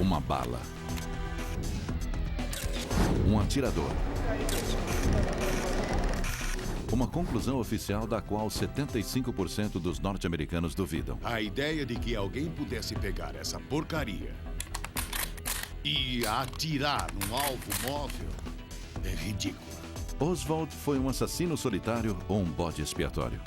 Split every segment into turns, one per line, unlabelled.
uma bala. Um atirador. Uma conclusão oficial da qual 75% dos norte-americanos duvidam.
A ideia de que alguém pudesse pegar essa porcaria e atirar num alvo móvel é ridícula.
Oswald foi um assassino solitário ou um bode expiatório?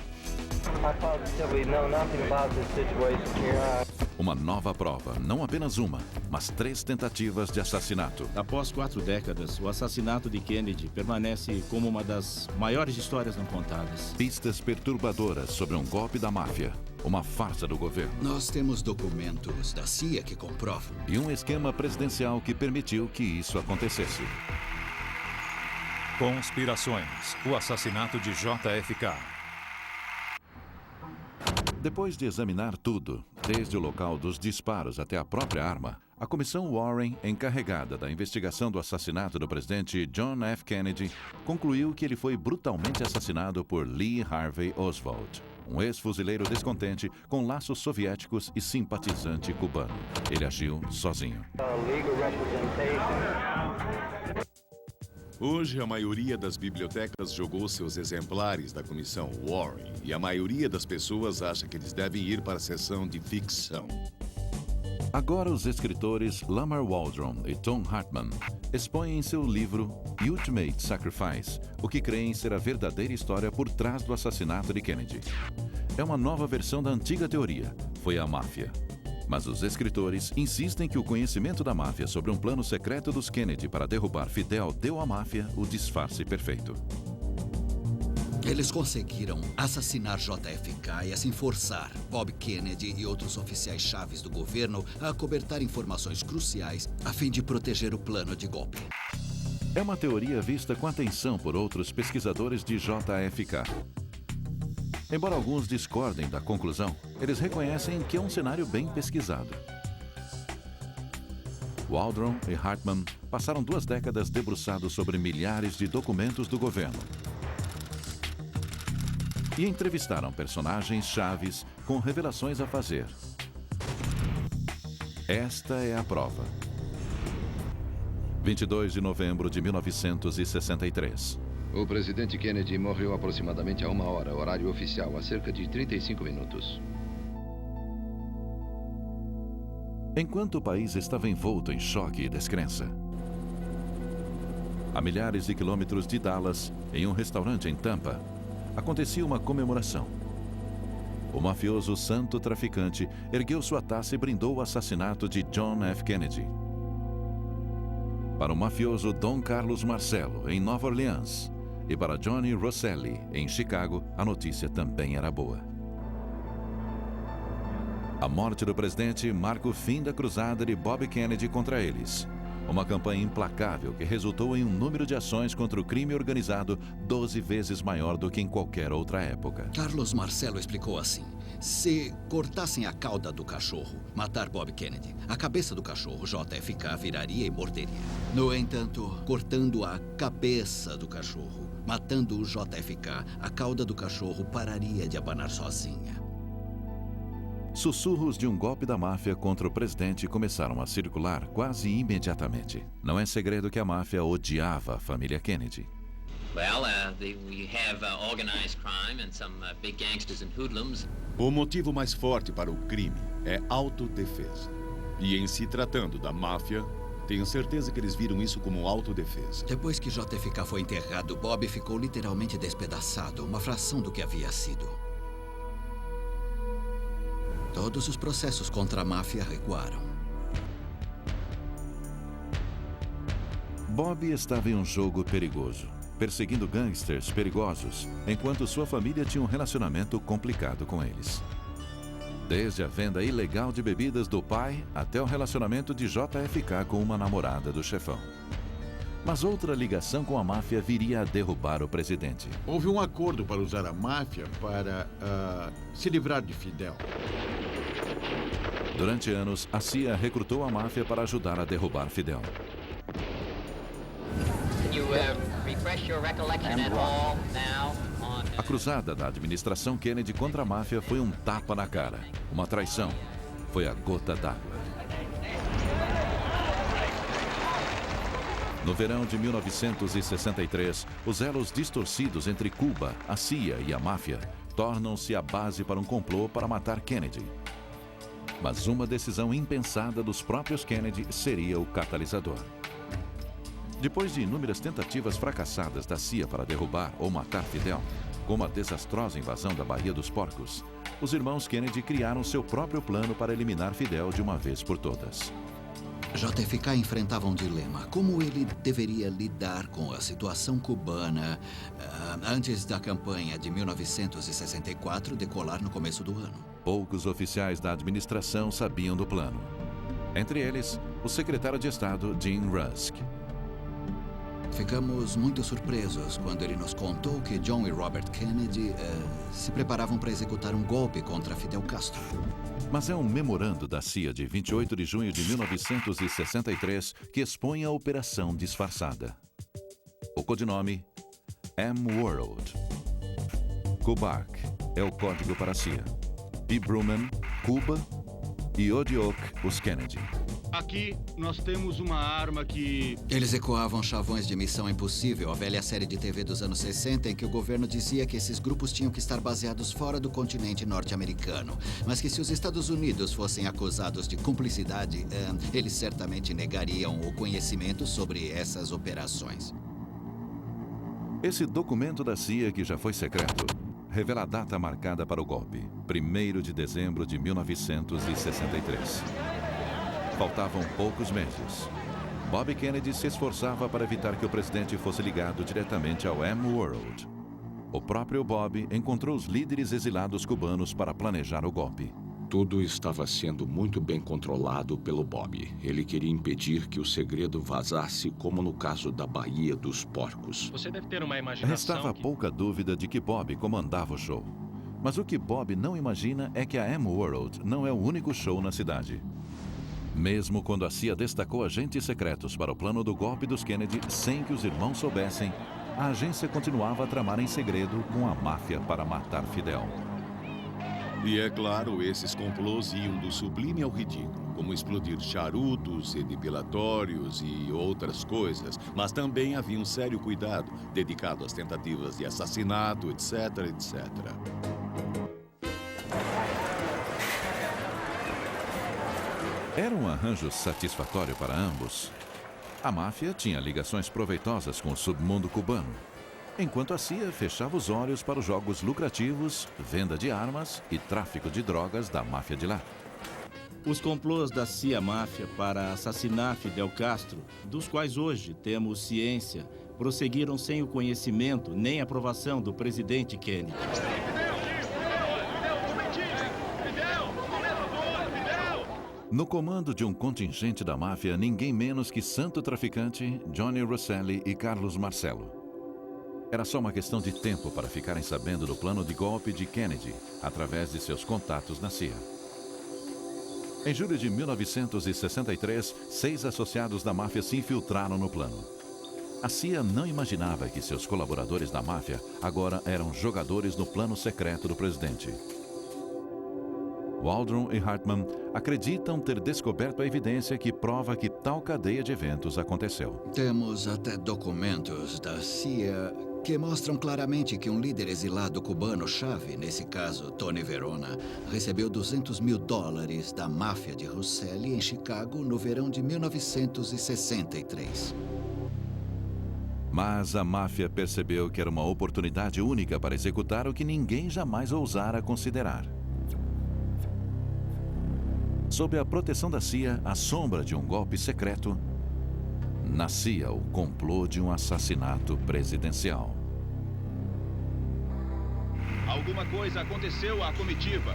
Uma nova prova, não apenas uma, mas 3 tentativas de assassinato.
Após 4 décadas, o assassinato de Kennedy permanece como uma das maiores histórias não contadas.
Pistas perturbadoras sobre um golpe da máfia, uma farsa do governo.
Nós temos documentos da CIA que comprovam.
E um esquema presidencial que permitiu que isso acontecesse.
Conspirações, o assassinato de JFK.
Depois de examinar tudo, desde o local dos disparos até a própria arma, a comissão Warren, encarregada da investigação do assassinato do presidente John F. Kennedy, concluiu que ele foi brutalmente assassinado por Lee Harvey Oswald, um ex-fuzileiro descontente com laços soviéticos e simpatizante cubano. Ele agiu sozinho.
Hoje, a maioria das bibliotecas jogou seus exemplares da comissão Warren e a maioria das pessoas acha que eles devem ir para a seção de ficção.
Agora, os escritores Lamar Waldron e Tom Hartman expõem em seu livro Ultimate Sacrifice o que creem ser a verdadeira história por trás do assassinato de Kennedy. É uma nova versão da antiga teoria, foi a máfia. Mas os escritores insistem que o conhecimento da máfia sobre um plano secreto dos Kennedy para derrubar Fidel deu à máfia o disfarce perfeito.
Eles conseguiram assassinar JFK e assim forçar Bob Kennedy e outros oficiais chaves do governo a acobertar informações cruciais a fim de proteger o plano de golpe.
É uma teoria vista com atenção por outros pesquisadores de JFK. Embora alguns discordem da conclusão, eles reconhecem que é um cenário bem pesquisado. Waldron e Hartman passaram 2 décadas debruçados sobre milhares de documentos do governo e entrevistaram personagens chaves com revelações a fazer. Esta é a prova. 22 de novembro de 1963.
O presidente Kennedy morreu aproximadamente a 1 hora, horário oficial, há cerca de 35 minutos.
Enquanto o país estava envolto em choque e descrença, a milhares de quilômetros de Dallas, em um restaurante em Tampa, acontecia uma comemoração. O mafioso santo traficante ergueu sua taça e brindou o assassinato de John F. Kennedy. Para o mafioso Dom Carlos Marcello, em Nova Orleans, e para Johnny Rosselli, em Chicago, a notícia também era boa. A morte do presidente marca o fim da cruzada de Bob Kennedy contra eles. Uma campanha implacável que resultou em um número de ações contra o crime organizado 12 vezes maior do que em qualquer outra época.
Carlos Marcello explicou assim: se cortassem a cauda do cachorro, matar Bob Kennedy, a cabeça do cachorro, JFK, viraria e morderia. No entanto, cortando a cabeça do cachorro, matando o JFK, a cauda do cachorro pararia de abanar sozinha.
Sussurros de um golpe da máfia contra o presidente começaram a circular quase imediatamente. Não é segredo que a máfia odiava a família Kennedy.
Well, we have organized crime and some big gangsters and hoodlums.
O motivo mais forte para o crime é autodefesa. E em se tratando da máfia, tenho certeza que eles viram isso como autodefesa.
Depois que JFK foi enterrado, Bob ficou literalmente despedaçado, uma fração do que havia sido. Todos os processos contra a máfia recuaram.
Bob estava em um jogo perigoso, perseguindo gangsters perigosos, enquanto sua família tinha um relacionamento complicado com eles. Desde a venda ilegal de bebidas do pai até o relacionamento de JFK com uma namorada do chefão. Mas outra ligação com a máfia viria a derrubar o presidente.
Houve um acordo para usar a máfia para se livrar de Fidel.
Durante anos, a CIA recrutou a máfia para ajudar a derrubar Fidel. A cruzada da administração Kennedy contra a máfia foi um tapa na cara, uma traição. Foi a gota d'água. No verão de 1963, os elos distorcidos entre Cuba, a CIA e a máfia tornam-se a base para um complô para matar Kennedy. Mas uma decisão impensada dos próprios Kennedy seria o catalisador. Depois de inúmeras tentativas fracassadas da CIA para derrubar ou matar Fidel, como a desastrosa invasão da Baía dos Porcos, os irmãos Kennedy criaram seu próprio plano para eliminar Fidel de uma vez por todas.
JFK enfrentava um dilema. Como ele deveria lidar com a situação cubana antes da campanha de 1964 decolar no começo do ano?
Poucos oficiais da administração sabiam do plano. Entre eles, o secretário de Estado, Jim Rusk.
Ficamos muito surpresos quando ele nos contou que John e Robert Kennedy se preparavam para executar um golpe contra Fidel Castro.
Mas é um memorando da CIA de 28 de junho de 1963 que expõe a operação disfarçada. O codinome M-World. Kubark é o código para a CIA. P. Bruman, Cuba, e Odiok, os Kennedy.
Aqui nós temos uma arma que...
Eles ecoavam chavões de Missão Impossível, a velha série de TV dos anos 60, em que o governo dizia que esses grupos tinham que estar baseados fora do continente norte-americano, mas que se os Estados Unidos fossem acusados de cumplicidade, eles certamente negariam o conhecimento sobre essas operações.
Esse documento da CIA, que já foi secreto, revela a data marcada para o golpe, 1º de dezembro de 1963. Faltavam poucos meses. Bob Kennedy se esforçava para evitar que o presidente fosse ligado diretamente ao M-World. O próprio Bob encontrou os líderes exilados cubanos para planejar o golpe.
Tudo estava sendo muito bem controlado pelo Bob. Ele queria impedir que o segredo vazasse, como no caso da Baía dos Porcos.
Você deve ter uma imaginação.
Restava pouca dúvida de que Bob comandava o show. Mas o que Bob não imagina é que a M-World não é o único show na cidade. Mesmo quando a CIA destacou agentes secretos para o plano do golpe dos Kennedy sem que os irmãos soubessem, a agência continuava a tramar em segredo com a máfia para matar Fidel.
E é claro, esses complôs iam do sublime ao ridículo, como explodir charutos e depilatórios e outras coisas, mas também havia um sério cuidado dedicado às tentativas de assassinato, etc, etc.
Era um arranjo satisfatório para ambos. A máfia tinha ligações proveitosas com o submundo cubano, enquanto a CIA fechava os olhos para os jogos lucrativos, venda de armas e tráfico de drogas da máfia de lá.
Os complôs da CIA-máfia para assassinar Fidel Castro, dos quais hoje temos ciência, prosseguiram sem o conhecimento nem aprovação do presidente Kennedy.
No comando de um contingente da máfia, ninguém menos que santo traficante, Johnny Rosselli e Carlos Marcello. Era só uma questão de tempo para ficarem sabendo do plano de golpe de Kennedy, através de seus contatos na CIA. Em julho de 1963, 6 associados da máfia se infiltraram no plano. A CIA não imaginava que seus colaboradores da máfia agora eram jogadores no plano secreto do presidente. Waldron e Hartman acreditam ter descoberto a evidência que prova que tal cadeia de eventos aconteceu.
Temos até documentos da CIA que mostram claramente que um líder exilado cubano-chave, nesse caso Tony Verona, recebeu $200 mil da máfia de Rosselli em Chicago no verão de 1963.
Mas a máfia percebeu que era uma oportunidade única para executar o que ninguém jamais ousara considerar. Sob a proteção da CIA, à sombra de um golpe secreto, nascia o complô de um assassinato presidencial.
Alguma coisa aconteceu à comitiva.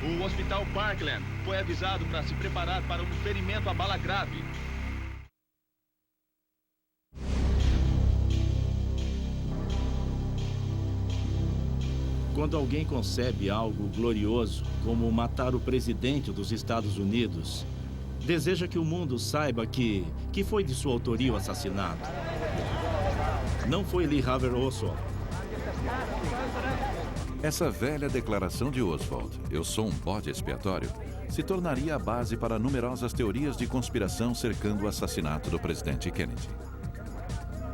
O Hospital Parkland foi avisado para se preparar para um ferimento a bala grave.
Quando alguém concebe algo glorioso, como matar o presidente dos Estados Unidos, deseja que o mundo saiba que foi de sua autoria o assassinato. Não foi Lee Harvey Oswald.
Essa velha declaração de Oswald, "eu sou um bode expiatório", se tornaria a base para numerosas teorias de conspiração cercando o assassinato do presidente Kennedy.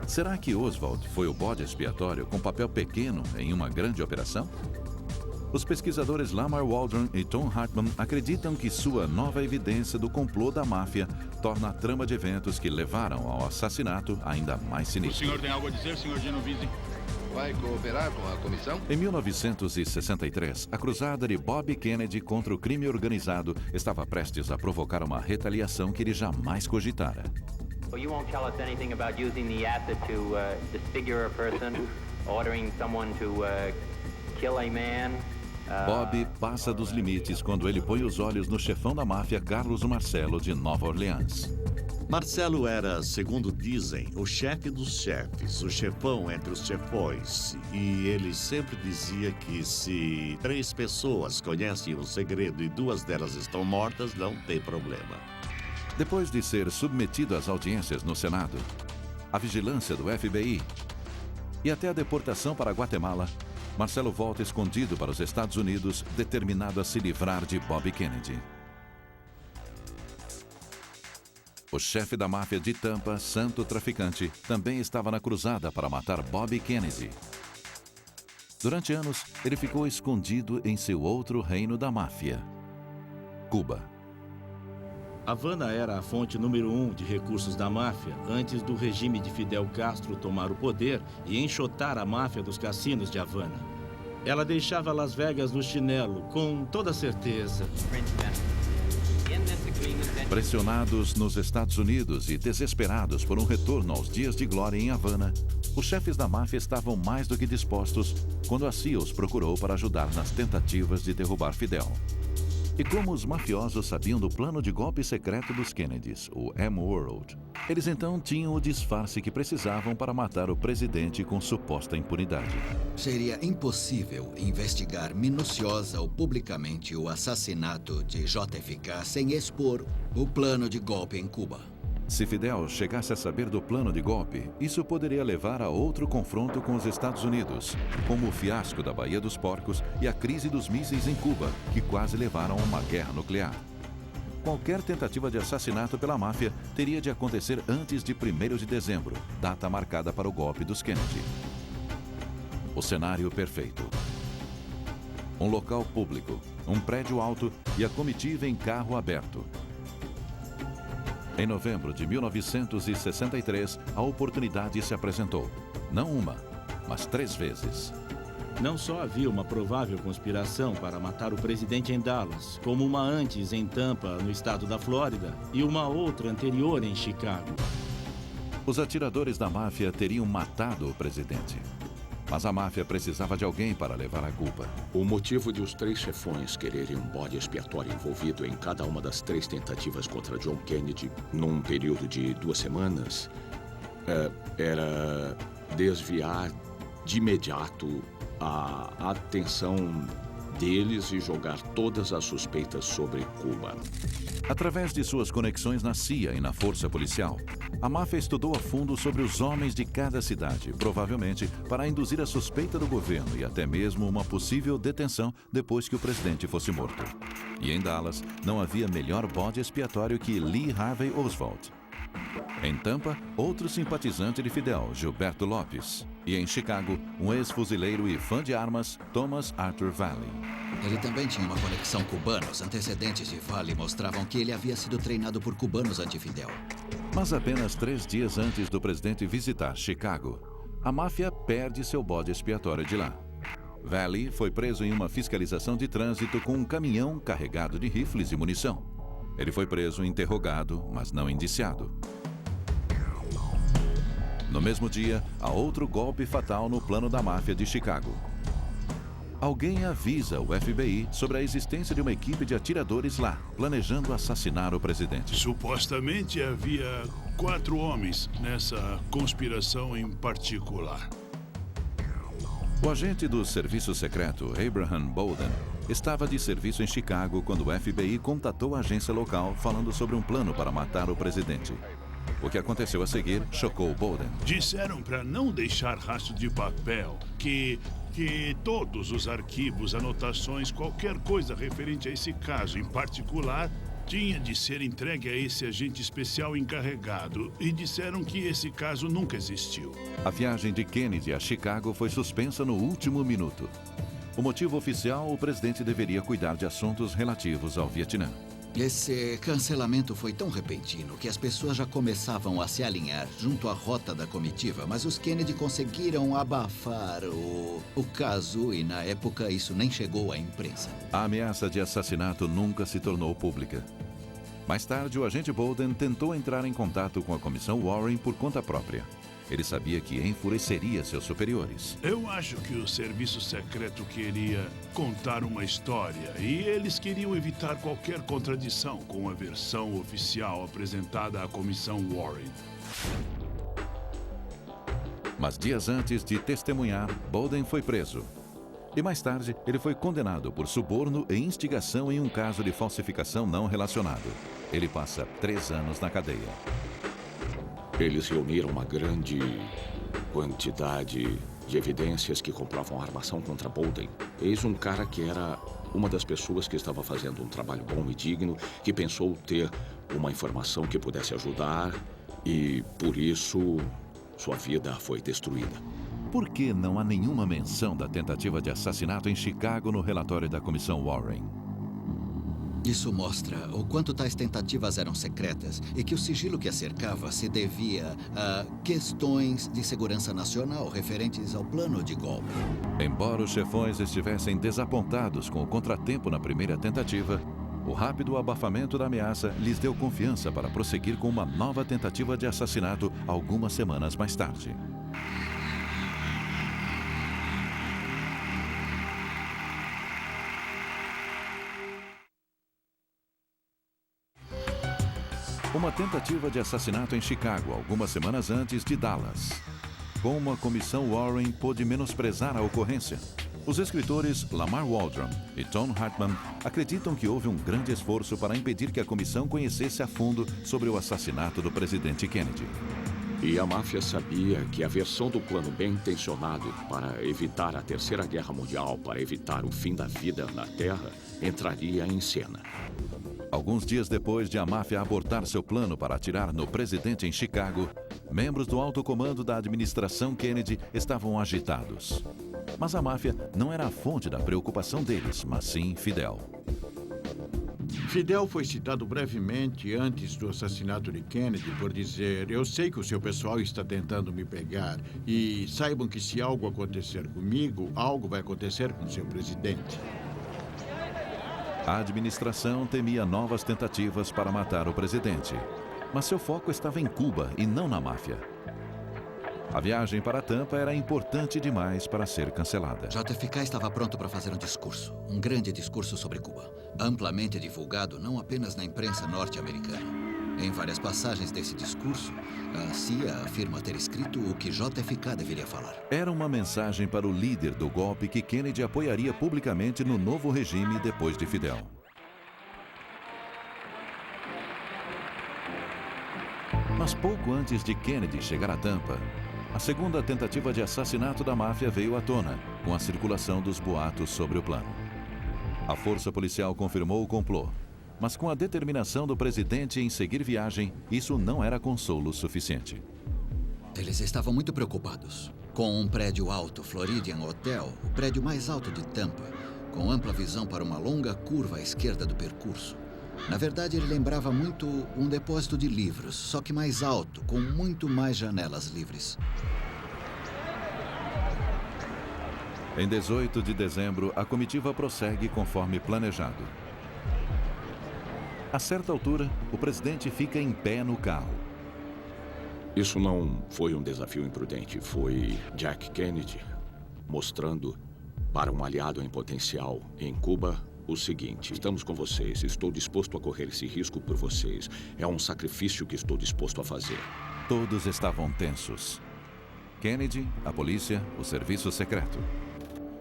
Será que Oswald foi o bode expiatório com papel pequeno em uma grande operação? Os pesquisadores Lamar Waldron e Tom Hartman acreditam que sua nova evidência do complô da máfia torna a trama de eventos que levaram ao assassinato ainda mais sinistro.
O senhor tem algo a dizer, senhor Genovese?
Vai cooperar com a comissão?
Em 1963, a cruzada de Bob Kennedy contra o crime organizado estava prestes a provocar uma retaliação que ele jamais cogitara.
Well, you won't tell us anything about using the acid to disfigure a person, ordering someone to kill a man.
Bob passa dos limites quando ele põe os olhos no chefão da máfia, Carlos Marcello, de Nova Orleans.
Marcello era, segundo dizem, o chefe dos chefes, o chefão entre os chefões. E ele sempre dizia que se 3 pessoas conhecem um segredo e 2 delas estão mortas, não tem problema.
Depois de ser submetido às audiências no Senado, a vigilância do FBI e até a deportação para Guatemala, Marcello volta escondido para os Estados Unidos, determinado a se livrar de Bob Kennedy. O chefe da máfia de Tampa, santo traficante, também estava na cruzada para matar Bob Kennedy. Durante anos, ele ficou escondido em seu outro reino da máfia, Cuba.
Havana era a fonte número 1 de recursos da máfia antes do regime de Fidel Castro tomar o poder e enxotar a máfia dos cassinos de Havana. Ela deixava Las Vegas no chinelo, com toda certeza.
Pressionados nos Estados Unidos e desesperados por um retorno aos dias de glória em Havana, os chefes da máfia estavam mais do que dispostos quando a CIA os procurou para ajudar nas tentativas de derrubar Fidel. E como os mafiosos sabiam do plano de golpe secreto dos Kennedys, o M-World, eles então tinham o disfarce que precisavam para matar o presidente com suposta impunidade.
Seria impossível investigar minuciosa ou publicamente o assassinato de JFK sem expor o plano de golpe em Cuba.
Se Fidel chegasse a saber do plano de golpe, isso poderia levar a outro confronto com os Estados Unidos, como o fiasco da Baía dos Porcos e a crise dos mísseis em Cuba, que quase levaram a uma guerra nuclear. Qualquer tentativa de assassinato pela máfia teria de acontecer antes de 1º de dezembro, data marcada para o golpe dos Kennedy. O cenário perfeito. Um local público, um prédio alto e a comitiva em carro aberto. Em novembro de 1963, a oportunidade se apresentou. Não uma, mas 3 vezes.
Não só havia uma provável conspiração para matar o presidente em Dallas, como uma antes em Tampa, no estado da Flórida, e uma outra anterior em Chicago.
Os atiradores da máfia teriam matado o presidente. Mas a máfia precisava de alguém para levar a culpa.
O motivo de os 3 chefões quererem um bode expiatório envolvido em cada uma das 3 tentativas contra John Kennedy num período de 2 semanas era desviar de imediato a atenção deles e jogar todas as suspeitas sobre Cuba.
Através de suas conexões na CIA e na força policial, a máfia estudou a fundo sobre os homens de cada cidade, provavelmente para induzir a suspeita do governo e até mesmo uma possível detenção depois que o presidente fosse morto. E em Dallas, não havia melhor bode expiatório que Lee Harvey Oswald. Em Tampa, outro simpatizante de Fidel, Gilberto Lopes. E em Chicago, um ex-fuzileiro e fã de armas, Thomas Arthur Valley.
Ele também tinha uma conexão cubana. Os antecedentes de Valley mostravam que ele havia sido treinado por cubanos anti-Fidel.
Mas apenas 3 dias antes do presidente visitar Chicago, a máfia perde seu bode expiatório de lá. Valley foi preso em uma fiscalização de trânsito com um caminhão carregado de rifles e munição. Ele foi preso e interrogado, mas não indiciado. No mesmo dia, há outro golpe fatal no plano da máfia de Chicago. Alguém avisa o FBI sobre a existência de uma equipe de atiradores lá, planejando assassinar o presidente.
Supostamente havia 4 homens nessa conspiração em particular.
O agente do serviço secreto, Abraham Bolden, estava de serviço em Chicago quando o FBI contatou a agência local falando sobre um plano para matar o presidente. O que aconteceu a seguir chocou Bolden.
Disseram para não deixar rastro de papel, que que todos os arquivos, anotações, qualquer coisa referente a esse caso em particular, tinha de ser entregue a esse agente especial encarregado. E disseram que esse caso nunca existiu.
A viagem de Kennedy a Chicago foi suspensa no último minuto. O motivo oficial, o presidente deveria cuidar de assuntos relativos ao Vietnã.
Esse cancelamento foi tão repentino que as pessoas já começavam a se alinhar junto à rota da comitiva, mas os Kennedy conseguiram abafar o caso e, na época, isso nem chegou à imprensa.
A ameaça de assassinato nunca se tornou pública. Mais tarde, o agente Bolden tentou entrar em contato com a comissão Warren por conta própria. Ele sabia que enfureceria seus superiores.
Eu acho que o serviço secreto queria contar uma história e eles queriam evitar qualquer contradição com a versão oficial apresentada à comissão Warren.
Mas dias antes de testemunhar, Bolden foi preso. E mais tarde, ele foi condenado por suborno e instigação em um caso de falsificação não relacionado. Ele passa 3 anos na cadeia.
Eles reuniram uma grande quantidade de evidências que comprovam a armação contra Bolden. Eis um cara que era uma das pessoas que estava fazendo um trabalho bom e digno, que pensou ter uma informação que pudesse ajudar e, por isso, sua vida foi destruída.
Por que não há nenhuma menção da tentativa de assassinato em Chicago no relatório da comissão Warren?
Isso mostra o quanto tais tentativas eram secretas e que o sigilo que a cercava se devia a questões de segurança nacional referentes ao plano de golpe.
Embora os chefões estivessem desapontados com o contratempo na primeira tentativa, o rápido abafamento da ameaça lhes deu confiança para prosseguir com uma nova tentativa de assassinato algumas semanas mais tarde. Uma tentativa de assassinato em Chicago, algumas semanas antes de Dallas. Como a comissão Warren pôde menosprezar a ocorrência? Os escritores Lamar Waldron e Tom Hartman acreditam que houve um grande esforço para impedir que a comissão conhecesse a fundo sobre o assassinato do presidente Kennedy.
E a máfia sabia que a versão do plano bem intencionado para evitar a Terceira Guerra Mundial, para evitar o fim da vida na Terra, entraria em cena.
Alguns dias depois de a máfia abortar seu plano para atirar no presidente em Chicago, membros do alto comando da administração Kennedy estavam agitados. Mas a máfia não era a fonte da preocupação deles, mas sim Fidel.
Fidel foi citado brevemente antes do assassinato de Kennedy por dizer: "Eu sei que o seu pessoal está tentando me pegar e saibam que se algo acontecer comigo, algo vai acontecer com seu presidente."
A administração temia novas tentativas para matar o presidente, mas seu foco estava em Cuba e não na máfia. A viagem para Tampa era importante demais para ser cancelada.
JFK estava pronto para fazer um grande discurso sobre Cuba, amplamente divulgado não apenas na imprensa norte-americana. Em várias passagens desse discurso, a CIA afirma ter escrito o que JFK deveria falar.
Era uma mensagem para o líder do golpe que Kennedy apoiaria publicamente no novo regime depois de Fidel. Mas pouco antes de Kennedy chegar a Tampa, a segunda tentativa de assassinato da máfia veio à tona, com a circulação dos boatos sobre o plano. A força policial confirmou o complô, mas com a determinação do presidente em seguir viagem, isso não era consolo suficiente.
Eles estavam muito preocupados. Com um prédio alto, Floridian Hotel, o prédio mais alto de Tampa, com ampla visão para uma longa curva à esquerda do percurso. Na verdade, ele lembrava muito um depósito de livros, só que mais alto, com muito mais janelas livres.
Em 18 de dezembro, a comitiva prossegue conforme planejado. A certa altura, o presidente fica em pé no carro.
Isso não foi um desafio imprudente, foi Jack Kennedy mostrando para um aliado em potencial em Cuba o seguinte: estamos com vocês, estou disposto a correr esse risco por vocês. É um sacrifício que estou disposto a fazer.
Todos estavam tensos. Kennedy, a polícia, o serviço secreto.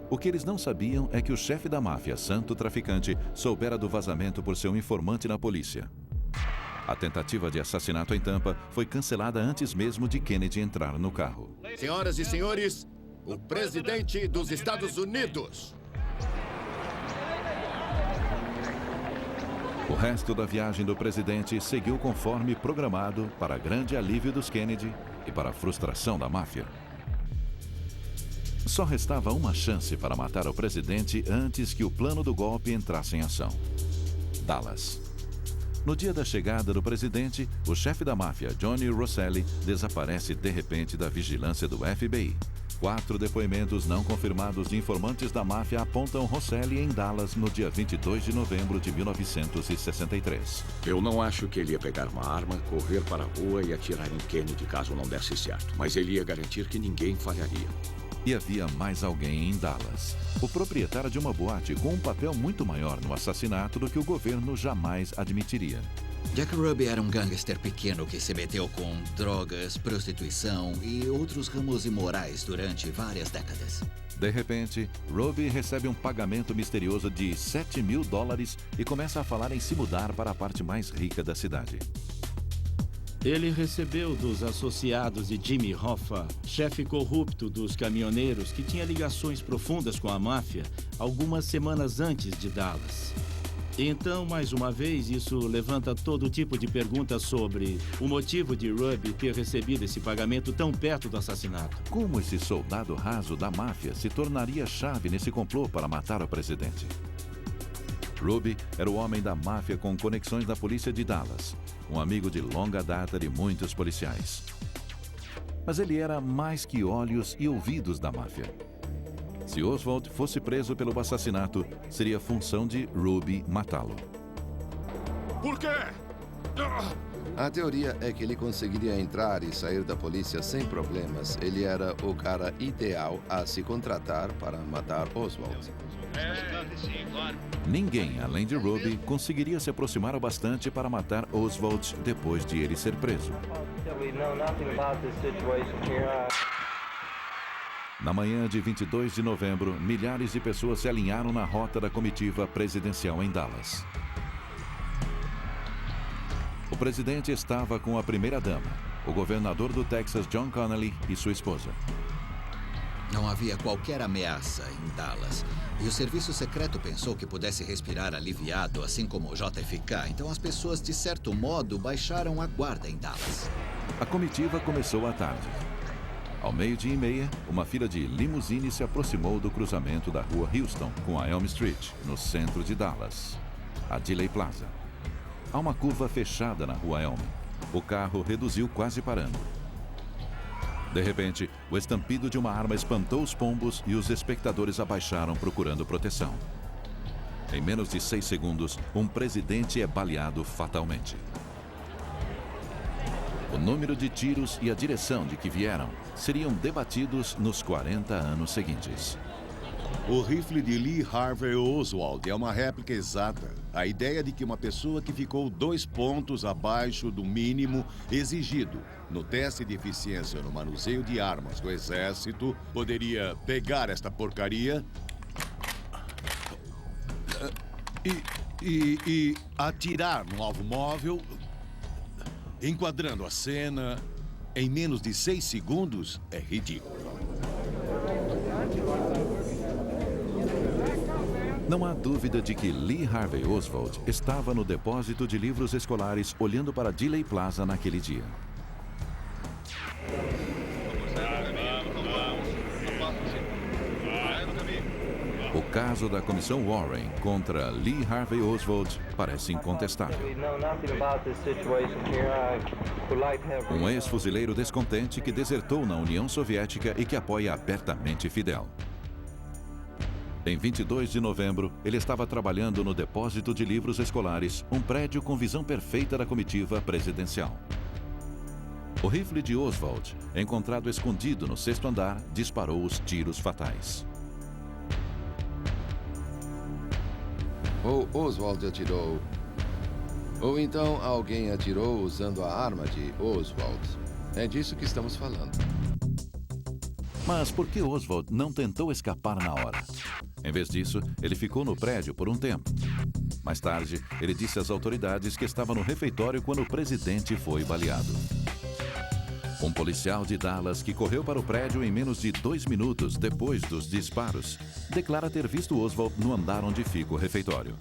O que eles não sabiam é que o chefe da máfia, santo traficante, soubera do vazamento por seu informante na polícia. A tentativa de assassinato em Tampa foi cancelada antes mesmo de Kennedy entrar no carro.
Senhoras e senhores, o presidente dos Estados Unidos.
O resto da viagem do presidente seguiu conforme programado, para grande alívio dos Kennedy e para a frustração da máfia. Só restava uma chance para matar o presidente antes que o plano do golpe entrasse em ação: Dallas. No dia da chegada do presidente, o chefe da máfia, Johnny Rosselli, desaparece de repente da vigilância do FBI. 4 depoimentos não confirmados de informantes da máfia apontam Rosselli em Dallas no dia 22 de novembro de 1963.
Eu não acho que ele ia pegar uma arma, correr para a rua e atirar em Kennedy caso não desse certo. Mas ele ia garantir que ninguém falharia.
E havia mais alguém em Dallas. O proprietário de uma boate com um papel muito maior no assassinato do que o governo jamais admitiria.
Jack Ruby era um gangster pequeno que se meteu com drogas, prostituição e outros ramos imorais durante várias décadas.
De repente, Ruby recebe um pagamento misterioso de $7.000 e começa a falar em se mudar para a parte mais rica da cidade.
Ele recebeu dos associados de Jimmy Hoffa, chefe corrupto dos caminhoneiros que tinha ligações profundas com a máfia, algumas semanas antes de Dallas. Então, mais uma vez, isso levanta todo tipo de perguntas sobre o motivo de Ruby ter recebido esse pagamento tão perto do assassinato.
Como esse soldado raso da máfia se tornaria chave nesse complô para matar o presidente? Ruby era o homem da máfia com conexões da polícia de Dallas, um amigo de longa data de muitos policiais. Mas ele era mais que olhos e ouvidos da máfia. Se Oswald fosse preso pelo assassinato, seria função de Ruby matá-lo.
Por quê?
A teoria é que ele conseguiria entrar e sair da polícia sem problemas. Ele era o cara ideal a se contratar para matar Oswald.
Ninguém, além de Ruby, conseguiria se aproximar o bastante para matar Oswald depois de ele ser preso. Na manhã de 22 de novembro, milhares de pessoas se alinharam na rota da comitiva presidencial em Dallas. O presidente estava com a primeira-dama, o governador do Texas, John Connally, e sua esposa.
Não havia qualquer ameaça em Dallas. E o serviço secreto pensou que pudesse respirar aliviado, assim como o JFK. Então as pessoas, de certo modo, baixaram a guarda em Dallas.
A comitiva começou à tarde. Ao 12:30, uma fila de limusines se aproximou do cruzamento da rua Houston com a Elm Street, no centro de Dallas, a Dealey Plaza. Há uma curva fechada na rua Elm. O carro reduziu quase parando. De repente, o estampido de uma arma espantou os pombos e os espectadores abaixaram procurando proteção. Em menos de 6 segundos, um presidente é baleado fatalmente. O número de tiros e a direção de que vieram seriam debatidos nos 40 anos seguintes.
O rifle de Lee Harvey Oswald é uma réplica exata. A ideia de que uma pessoa que ficou 2 pontos abaixo do mínimo exigido no teste de eficiência no manuseio de armas do Exército poderia pegar esta porcaria e atirar no alvo móvel, enquadrando a cena em menos de 6 segundos, é ridículo.
Não há dúvida de que Lee Harvey Oswald estava no depósito de livros escolares olhando para Dealey Plaza naquele dia. O caso da Comissão Warren contra Lee Harvey Oswald parece incontestável. Um ex-fuzileiro descontente que desertou na União Soviética e que apoia abertamente Fidel. Em 22 de novembro, ele estava trabalhando no depósito de livros escolares, um prédio com visão perfeita da comitiva presidencial. O rifle de Oswald, encontrado escondido no 6º andar, disparou os tiros fatais.
Ou Oswald atirou, ou então alguém atirou usando a arma de Oswald. É disso que estamos falando.
Mas por que Oswald não tentou escapar na hora? Em vez disso, ele ficou no prédio por um tempo. Mais tarde, ele disse às autoridades que estava no refeitório quando o presidente foi baleado. Um policial de Dallas que correu para o prédio em menos de 2 minutos depois dos disparos declara ter visto Oswald no andar onde fica o refeitório.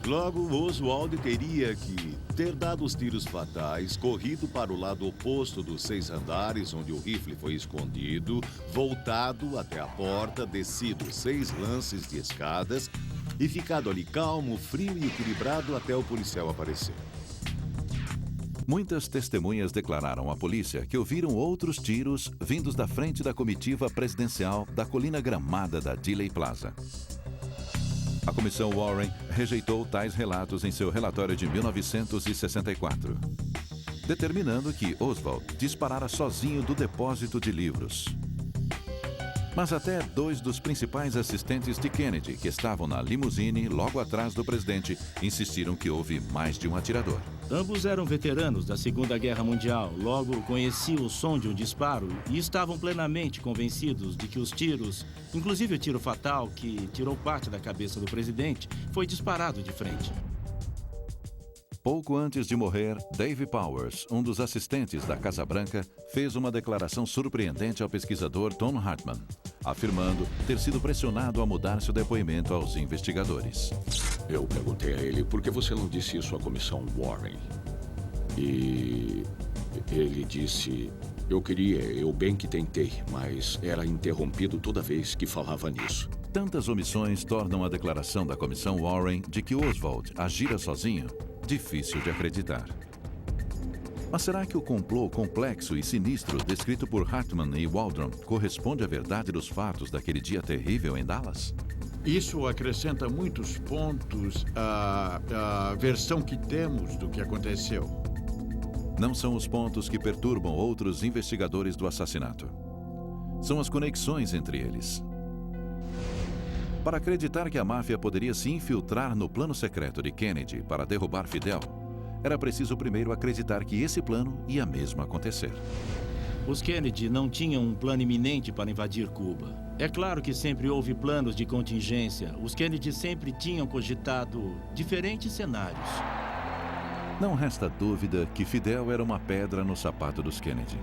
Logo, Oswald teria que ter dado os tiros fatais, corrido para o lado oposto dos 6 andares onde o rifle foi escondido, voltado até a porta, descido 6 lances de escadas e ficado ali calmo, frio e equilibrado até o policial aparecer.
Muitas testemunhas declararam à polícia que ouviram outros tiros vindos da frente da comitiva presidencial da colina gramada da Dealey Plaza. A Comissão Warren rejeitou tais relatos em seu relatório de 1964, determinando que Oswald disparara sozinho do depósito de livros. Mas até 2 dos principais assistentes de Kennedy, que estavam na limusine logo atrás do presidente, insistiram que houve mais de um atirador.
Ambos eram veteranos da Segunda Guerra Mundial, logo conheciam o som de um disparo e estavam plenamente convencidos de que os tiros, inclusive o tiro fatal que tirou parte da cabeça do presidente, foi disparado de frente.
Pouco antes de morrer, Dave Powers, um dos assistentes da Casa Branca, fez uma declaração surpreendente ao pesquisador Tom Hartman, afirmando ter sido pressionado a mudar seu depoimento aos investigadores.
Eu perguntei a ele por que você não disse isso à Comissão Warren. E ele disse, eu bem que tentei, mas era interrompido toda vez que falava nisso.
Tantas omissões tornam a declaração da Comissão Warren de que Oswald agira sozinho difícil de acreditar. Mas será que o complô complexo e sinistro descrito por Hartman e Waldron corresponde à verdade dos fatos daquele dia terrível em Dallas?
Isso acrescenta muitos pontos à versão que temos do que aconteceu.
Não são os pontos que perturbam outros investigadores do assassinato. São as conexões entre eles. Para acreditar que a máfia poderia se infiltrar no plano secreto de Kennedy para derrubar Fidel, era preciso primeiro acreditar que esse plano ia mesmo acontecer.
Os Kennedy não tinham um plano iminente para invadir Cuba. É claro que sempre houve planos de contingência. Os Kennedy sempre tinham cogitado diferentes cenários.
Não resta dúvida que Fidel era uma pedra no sapato dos Kennedy.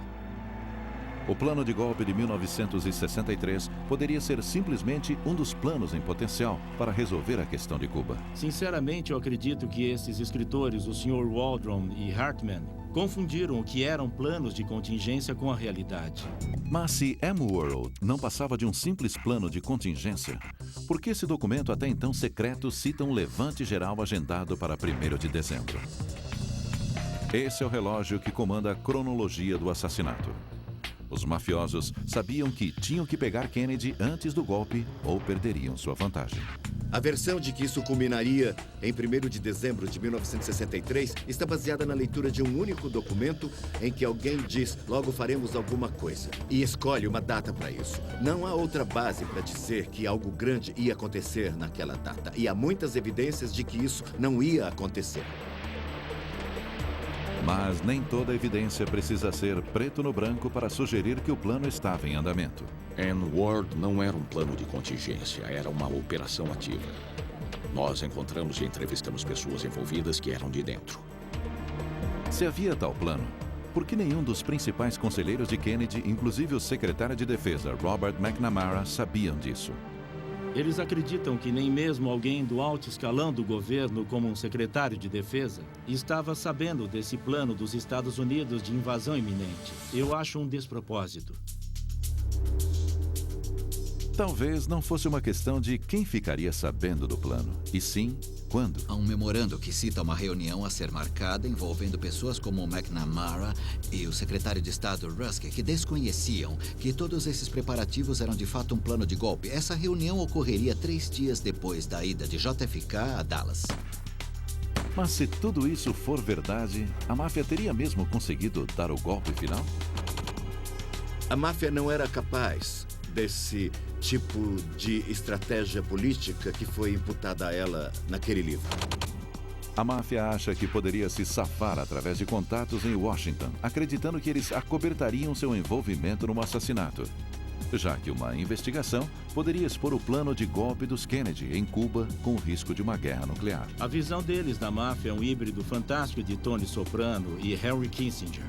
O plano de golpe de 1963 poderia ser simplesmente um dos planos em potencial para resolver a questão de Cuba.
Sinceramente, eu acredito que esses escritores, o Sr. Waldron e Hartman, confundiram o que eram planos de contingência com a realidade.
Mas se M-World não passava de um simples plano de contingência, por que esse documento até então secreto cita um levante geral agendado para 1º de dezembro? Esse é o relógio que comanda a cronologia do assassinato. Os mafiosos sabiam que tinham que pegar Kennedy antes do golpe ou perderiam sua vantagem.
A versão de que isso culminaria em 1º de dezembro de 1963 está baseada na leitura de um único documento em que alguém diz logo faremos alguma coisa e escolhe uma data para isso. Não há outra base para dizer que algo grande ia acontecer naquela data e há muitas evidências de que isso não ia acontecer.
Mas nem toda evidência precisa ser preto no branco para sugerir que o plano estava em andamento.
N-Word não era um plano de contingência, era uma operação ativa. Nós encontramos e entrevistamos pessoas envolvidas que eram de dentro.
Se havia tal plano, por que nenhum dos principais conselheiros de Kennedy, inclusive o secretário de Defesa, Robert McNamara, sabiam disso?
Eles acreditam que nem mesmo alguém do alto escalão do governo, como um secretário de defesa, estava sabendo desse plano dos Estados Unidos de invasão iminente. Eu acho um despropósito.
Talvez não fosse uma questão de quem ficaria sabendo do plano, e sim quando.
Há um memorando que cita uma reunião a ser marcada envolvendo pessoas como o McNamara e o secretário de Estado Rusk, que desconheciam que todos esses preparativos eram de fato um plano de golpe. Essa reunião ocorreria 3 dias depois da ida de JFK a Dallas.
Mas se tudo isso for verdade, a máfia teria mesmo conseguido dar o golpe final?
A máfia não era capaz desse tipo de estratégia política que foi imputada a ela naquele livro.
A máfia acha que poderia se safar através de contatos em Washington, acreditando que eles acobertariam seu envolvimento no assassinato. já que uma investigação poderia expor o plano de golpe dos Kennedy em Cuba com o risco de uma guerra nuclear.
A visão deles da máfia é um híbrido fantástico de Tony Soprano e Henry Kissinger.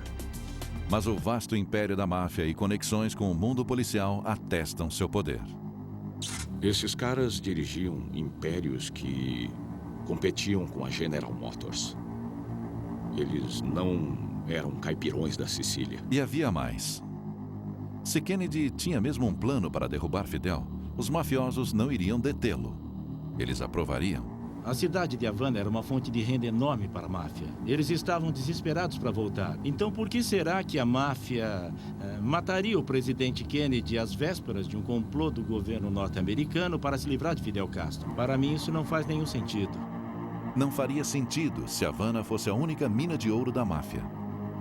Mas o vasto império da máfia e conexões com o mundo policial atestam seu poder.
Esses caras dirigiam impérios que competiam com a General Motors. Eles não eram caipirões da Sicília.
E havia mais. Se Kennedy tinha mesmo um plano para derrubar Fidel, os mafiosos não iriam detê-lo. Eles aprovariam.
A cidade de Havana era uma fonte de renda enorme para a máfia. Eles estavam desesperados para voltar. Então, por que será que a máfia mataria o presidente Kennedy às vésperas de um complô do governo norte-americano para se livrar de Fidel Castro? Para mim, isso não faz nenhum sentido.
Não faria sentido se Havana fosse a única mina de ouro da máfia.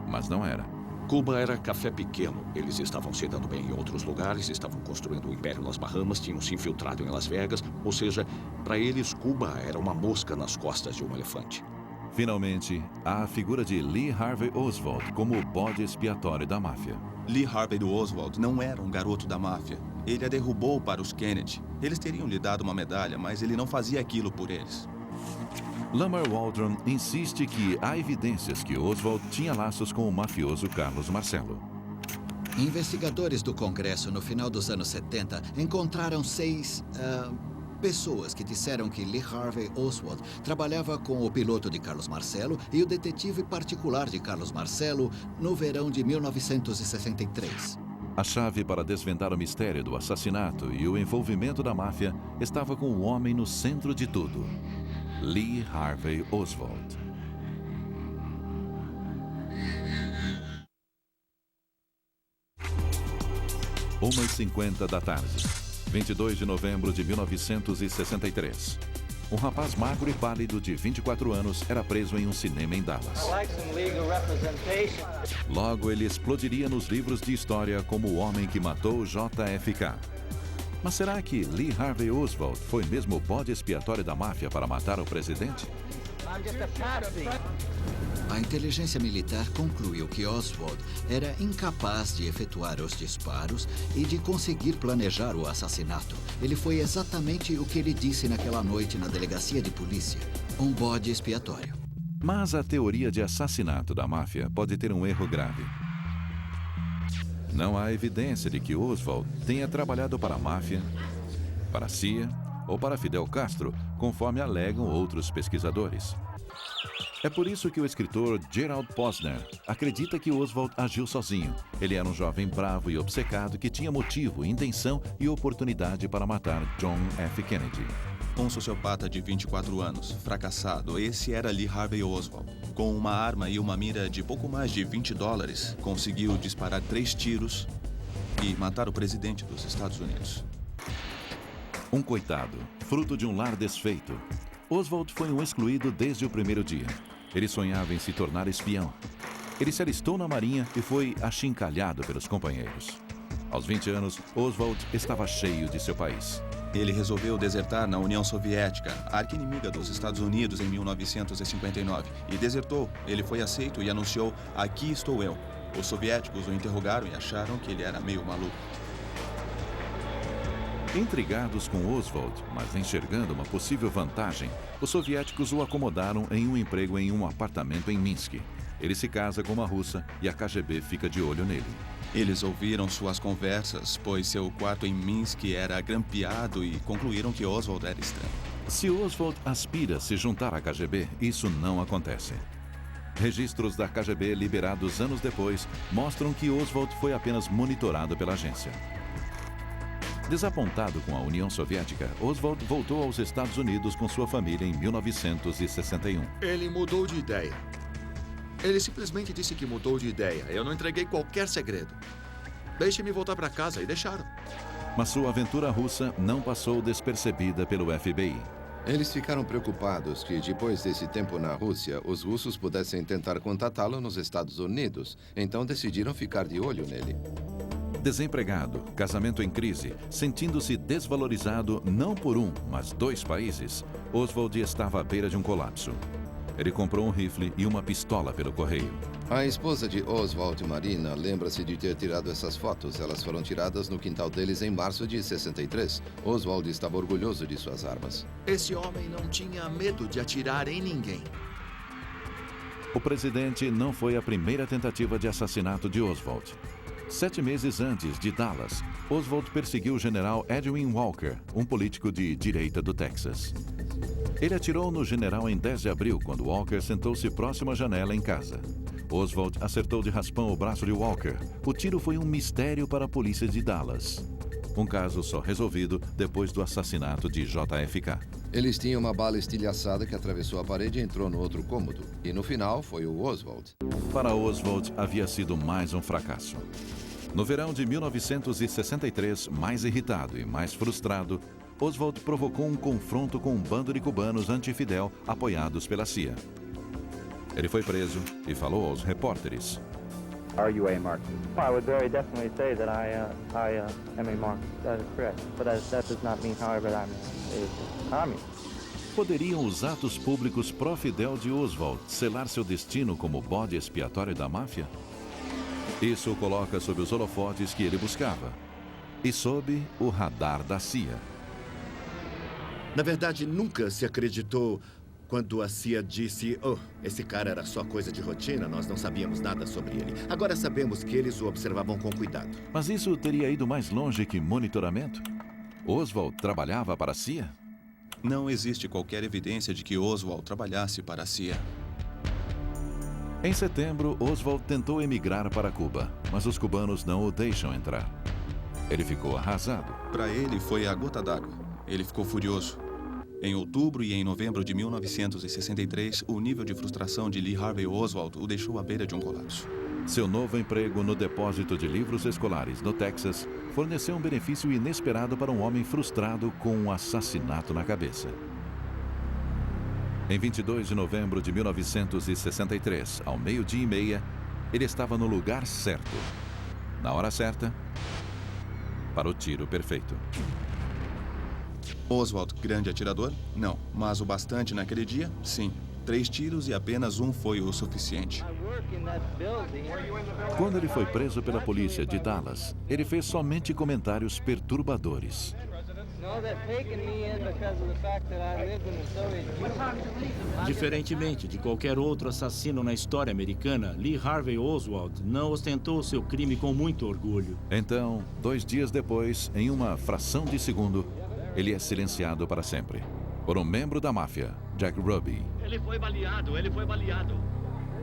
Mas não era.
Cuba era café pequeno. Eles estavam se dando bem em outros lugares, estavam construindo um império nas Bahamas, tinham se infiltrado em Las Vegas. Ou seja, para eles, Cuba era uma mosca nas costas de um elefante.
Finalmente, há a figura de Lee Harvey Oswald como o bode expiatório da máfia.
Lee Harvey Oswald não era um garoto da máfia. Ele a derrubou para os Kennedy. Eles teriam lhe dado uma medalha, mas ele não fazia aquilo por eles.
Lamar Waldron insiste que há evidências que Oswald tinha laços com o mafioso Carlos Marcello.
Investigadores do Congresso, no final dos anos 70, encontraram 6 pessoas que disseram que Lee Harvey Oswald trabalhava com o piloto de Carlos Marcello e o detetive particular de Carlos Marcello no verão de 1963.
A chave para desvendar o mistério do assassinato e o envolvimento da máfia estava com o homem no centro de tudo. Lee Harvey Oswald. Uma e 50 da tarde, 22 de novembro de 1963. Um rapaz magro e pálido de 24 anos era preso em um cinema em Dallas. Logo, ele explodiria nos livros de história como o homem que matou JFK. Mas será que Lee Harvey Oswald foi mesmo o bode expiatório da máfia para matar o presidente?
A inteligência militar concluiu que Oswald era incapaz de efetuar os disparos e de conseguir planejar o assassinato. Ele foi exatamente o que ele disse naquela noite na delegacia de polícia: um bode expiatório.
Mas a teoria de assassinato da máfia pode ter um erro grave. Não há evidência de que Oswald tenha trabalhado para a máfia, para a CIA ou para Fidel Castro, conforme alegam outros pesquisadores. É por isso que o escritor Gerald Posner acredita que Oswald agiu sozinho. Ele era um jovem bravo e obcecado que tinha motivo, intenção e oportunidade para matar John F. Kennedy.
Um sociopata de 24 anos, fracassado, esse era Lee Harvey Oswald. Com uma arma e uma mira de pouco mais de $20, conseguiu disparar 3 tiros e matar o presidente dos Estados Unidos.
Um coitado, fruto de um lar desfeito. Oswald foi um excluído desde o primeiro dia. Ele sonhava em se tornar espião. Ele se alistou na Marinha e foi achincalhado pelos companheiros. Aos 20 anos, Oswald estava cheio de seu país.
Ele resolveu desertar na União Soviética, a arqui-inimiga dos Estados Unidos, em 1959. E desertou. Ele foi aceito e anunciou: "Aqui estou eu." Os soviéticos o interrogaram e acharam que ele era meio maluco.
Intrigados com Oswald, mas enxergando uma possível vantagem, os soviéticos o acomodaram em um emprego em um apartamento em Minsk. Ele se casa com uma russa e a KGB fica de olho nele.
Eles ouviram suas conversas, pois seu quarto em Minsk era grampeado, e concluíram que Oswald era estranho.
Se Oswald aspira a se juntar à KGB, isso não acontece. Registros da KGB liberados anos depois mostram que Oswald foi apenas monitorado pela agência. Desapontado com a União Soviética, Oswald voltou aos Estados Unidos com sua família em 1961.
Ele mudou de ideia. Ele simplesmente disse que mudou de ideia. Eu não entreguei qualquer segredo. Deixe-me voltar para casa, e deixaram.
Mas sua aventura russa não passou despercebida pelo FBI.
Eles ficaram preocupados que, depois desse tempo na Rússia, os russos pudessem tentar contatá-lo nos Estados Unidos. Então decidiram ficar de olho nele.
Desempregado, casamento em crise, sentindo-se desvalorizado não por um, mas 2 países, Oswald estava à beira de um colapso. Ele comprou um rifle e uma pistola pelo correio.
A esposa de Oswald, Marina, lembra-se de ter tirado essas fotos. Elas foram tiradas no quintal deles em março de 63. Oswald estava orgulhoso de suas armas.
Esse homem não tinha medo de atirar em ninguém.
O presidente não foi a primeira tentativa de assassinato de Oswald. 7 meses antes de Dallas, Oswald perseguiu o general Edwin Walker, um político de direita do Texas. Ele atirou no general em 10 de abril, quando Walker sentou-se próximo à janela em casa. Oswald acertou de raspão o braço de Walker. O tiro foi um mistério para a polícia de Dallas. Um caso só resolvido depois do assassinato de JFK.
Eles tinham uma bala estilhaçada que atravessou a parede e entrou no outro cômodo. E no final foi o Oswald.
Para Oswald, havia sido mais um fracasso. No verão de 1963, mais irritado e mais frustrado, Oswald provocou um confronto com um bando de cubanos anti-Fidel apoiados pela CIA. Ele foi preso e falou aos repórteres.
Are you a Marxist? Well, I would very definitely say that I am a Marxist. That is correct. But that does not mean, however, that I'm a communist.
Poderiam os atos públicos pró-Fidel de Oswald selar seu destino como bode expiatório da máfia? Isso o coloca sob os holofotes que ele buscava e sob o radar da CIA.
Na verdade, nunca se acreditou quando a CIA disse: "Oh, esse cara era só coisa de rotina, nós não sabíamos nada sobre ele. Agora sabemos que eles o observavam com cuidado."
Mas isso teria ido mais longe que monitoramento? Oswald trabalhava para a CIA?
Não existe qualquer evidência de que Oswald trabalhasse para a CIA.
Em setembro, Oswald tentou emigrar para Cuba, mas os cubanos não o deixam entrar. Ele ficou arrasado.
Para ele, foi a gota d'água. Ele ficou furioso. Em outubro e em novembro de 1963, o nível de frustração de Lee Harvey Oswald o deixou à beira de um colapso.
Seu novo emprego no depósito de livros escolares no Texas forneceu um benefício inesperado para um homem frustrado com um assassinato na cabeça. Em 22 de novembro de 1963, ao 12:30, ele estava no lugar certo, na hora certa, para o tiro perfeito.
Oswald, grande atirador? Não. Mas o bastante naquele dia? Sim. 3 tiros e apenas um foi o suficiente.
Quando ele foi preso pela polícia de Dallas, ele fez somente comentários perturbadores.
Diferentemente de qualquer outro assassino na história americana, Lee Harvey Oswald não ostentou seu crime com muito orgulho.
Então, 2 dias depois, em uma fração de segundo, ele é silenciado para sempre por um membro da máfia, Jack Ruby.
Ele foi baleado, ele foi baleado.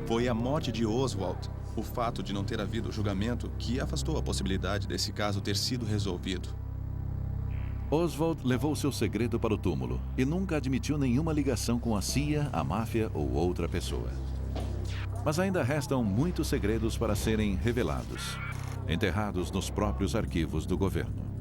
Foi a morte de Oswald, o fato de não ter havido julgamento, que afastou a possibilidade desse caso ter sido resolvido.
Oswald levou seu segredo para o túmulo e nunca admitiu nenhuma ligação com a CIA, a máfia ou outra pessoa. Mas ainda restam muitos segredos para serem revelados, enterrados nos próprios arquivos do governo.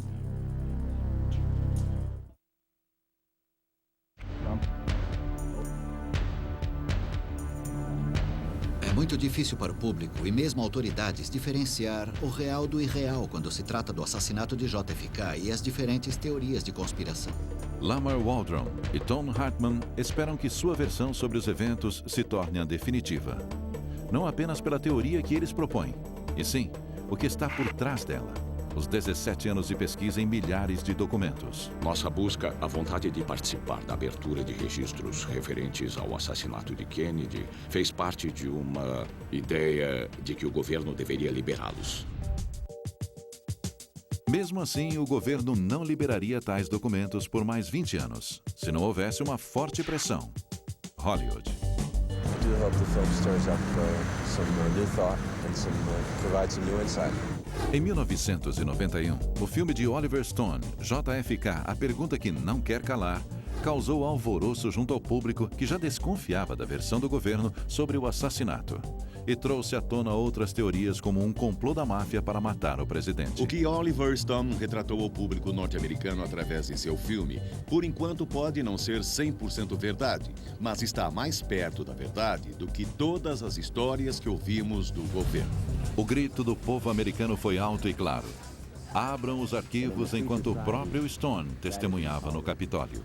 É muito difícil para o público e mesmo autoridades diferenciar o real do irreal quando se trata do assassinato de JFK e as diferentes teorias de conspiração.
Lamar Waldron e Tom Hartman esperam que sua versão sobre os eventos se torne a definitiva. Não apenas pela teoria que eles propõem, e sim o que está por trás dela. Os 17 anos de pesquisa em milhares de documentos.
Nossa busca, a vontade de participar da abertura de registros referentes ao assassinato de Kennedy, fez parte de uma ideia de que o governo deveria liberá-los.
Mesmo assim, o governo não liberaria tais documentos por mais 20 anos, se não houvesse uma forte pressão. Hollywood.
I do hope the film stirs up some new thought and provides some new insight.
Em 1991, o filme de Oliver Stone, JFK, A Pergunta que Não Quer Calar, causou alvoroço junto ao público que já desconfiava da versão do governo sobre o assassinato e trouxe à tona outras teorias como um complô da máfia para matar o presidente.
O que Oliver Stone retratou ao público norte-americano através de seu filme, por enquanto pode não ser 100% verdade, mas está mais perto da verdade do que todas as histórias que ouvimos do governo.
O grito do povo americano foi alto e claro. Abram os arquivos enquanto o próprio Stone testemunhava no Capitólio.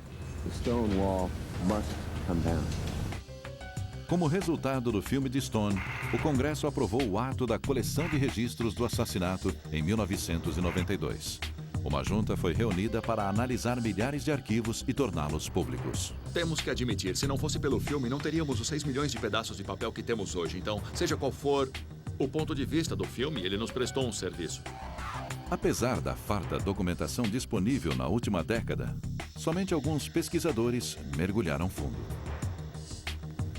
Como resultado do filme de Stone, o Congresso aprovou o ato da coleção de registros do assassinato em 1992. Uma junta foi reunida para analisar milhares de arquivos e torná-los públicos.
Temos que admitir, se não fosse pelo filme, não teríamos os 6 milhões de pedaços de papel que temos hoje. Então, seja qual for o ponto de vista do filme, ele nos prestou um serviço.
Apesar da farta documentação disponível na última década, somente alguns pesquisadores mergulharam fundo.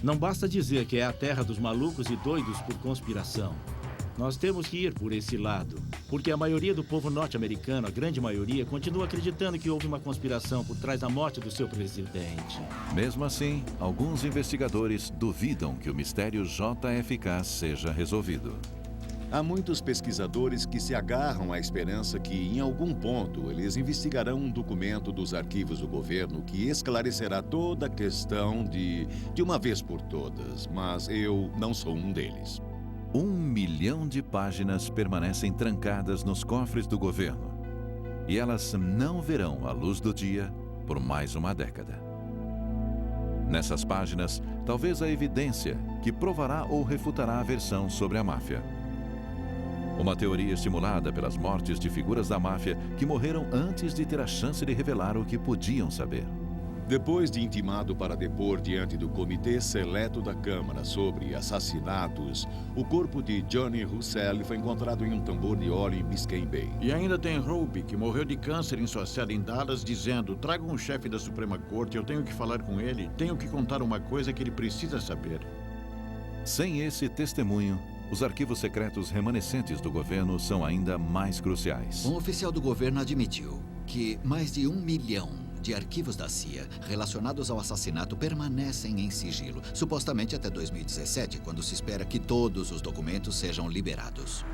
Não basta dizer que é a terra dos malucos e doidos por conspiração. Nós temos que ir por esse lado, porque a maioria do povo norte-americano, a grande maioria, continua acreditando que houve uma conspiração por trás da morte do seu presidente.
Mesmo assim, alguns investigadores duvidam que o mistério JFK seja resolvido.
Há muitos pesquisadores que se agarram à esperança que, em algum ponto, eles investigarão um documento dos arquivos do governo que esclarecerá toda a questão de uma vez por todas, mas eu não sou um deles.
1 milhão de páginas permanecem trancadas nos cofres do governo. E elas não verão a luz do dia por mais uma década. Nessas páginas, talvez a evidência que provará ou refutará a versão sobre a máfia. Uma teoria estimulada pelas mortes de figuras da máfia que morreram antes de ter a chance de revelar o que podiam saber.
Depois de intimado para depor diante do Comitê Seleto da Câmara sobre assassinatos, o corpo de Johnny Russell foi encontrado em um tambor de óleo em Biscayne Bay.
E ainda tem Ruby, que morreu de câncer em sua sede em Dallas, dizendo: tragam um chefe da Suprema Corte, eu tenho que falar com ele, tenho que contar uma coisa que ele precisa saber.
Sem esse testemunho, os arquivos secretos remanescentes do governo são ainda mais cruciais.
Um oficial do governo admitiu que mais de 1 milhão de arquivos da CIA relacionados ao assassinato permanecem em sigilo, supostamente até 2017, quando se espera que todos os documentos sejam liberados.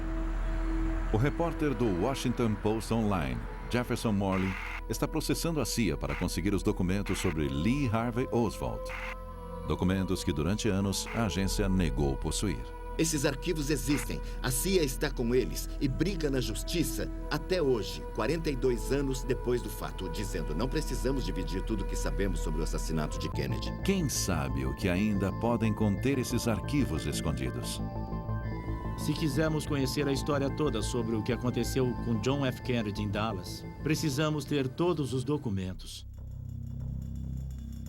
O repórter do Washington Post Online, Jefferson Morley, está processando a CIA para conseguir os documentos sobre Lee Harvey Oswald. Documentos que durante anos a agência negou possuir.
Esses arquivos existem, a CIA está com eles e briga na justiça até hoje, 42 anos depois do fato, dizendo: não precisamos dividir tudo o que sabemos sobre o assassinato de Kennedy.
Quem sabe o que ainda podem conter esses arquivos escondidos?
Se quisermos conhecer a história toda sobre o que aconteceu com John F. Kennedy em Dallas, precisamos ter todos os documentos.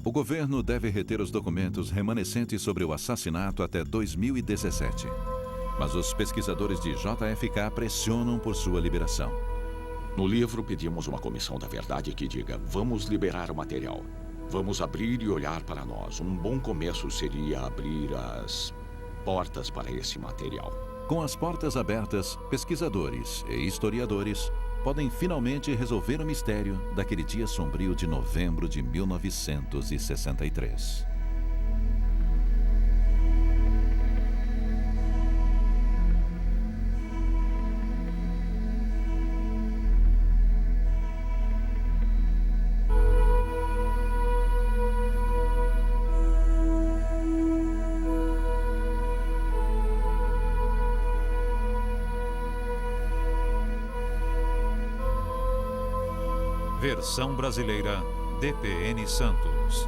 O governo deve reter os documentos remanescentes sobre o assassinato até 2017. Mas os pesquisadores de JFK pressionam por sua liberação.
No livro, pedimos uma comissão da verdade que diga: vamos liberar o material. Vamos abrir e olhar para nós. Um bom começo seria abrir as portas para esse material.
Com as portas abertas, pesquisadores e historiadores podem finalmente resolver o mistério daquele dia sombrio de novembro de 1963.
Versão brasileira, DPN Santos.